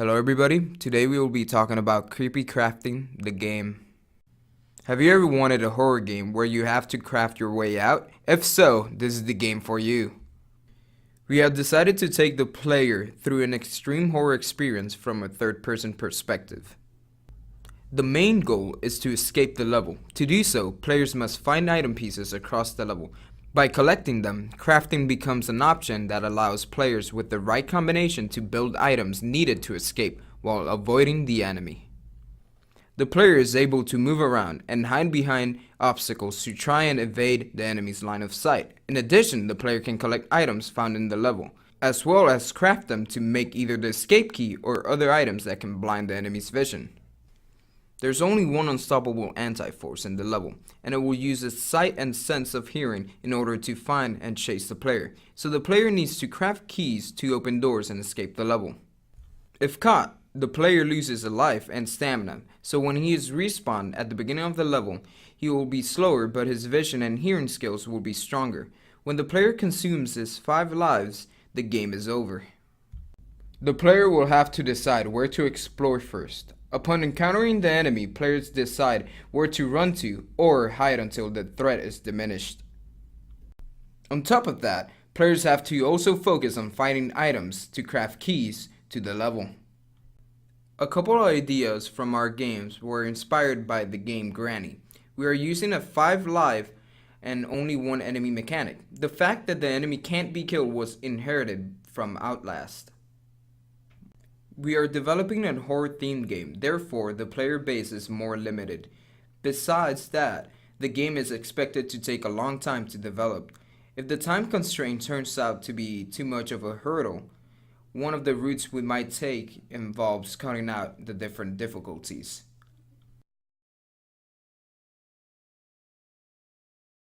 Hello everybody, today we will be talking about Creepy Crafting, the game. Have you ever wanted a horror game where you have to craft your way out? If so, this is the game for you. We have decided to take the player through an extreme horror experience from a third-person perspective. The main goal is to escape the level. To do so, players must find item pieces across the level. By collecting them, crafting becomes an option that allows players with the right combination to build items needed to escape while avoiding the enemy. The player is able to move around and hide behind obstacles to try and evade the enemy's line of sight. In addition, the player can collect items found in the level, as well as craft them to make either the escape key or other items that can blind the enemy's vision. There's only one unstoppable anti-force in the level, and it will use its sight and sense of hearing in order to find and chase the player, so the player needs to craft keys to open doors and escape the level. If caught, the player loses a life and stamina, so when he is respawned at the beginning of the level, he will be slower but his vision and hearing skills will be stronger. When the player consumes his 5 lives, the game is over. The player will have to decide where to explore first. Upon encountering the enemy, players decide where to run to or hide until the threat is diminished. On top of that, players have to also focus on finding items to craft keys to the level. A couple of ideas from our games were inspired by the game Granny. We are using a 5 life and only 1 enemy mechanic. The fact that the enemy can't be killed was inherited from Outlast. We are developing a horror-themed game, therefore the player base is more limited. Besides that, the game is expected to take a long time to develop. If the time constraint turns out to be too much of a hurdle, one of the routes we might take involves cutting out the different difficulties.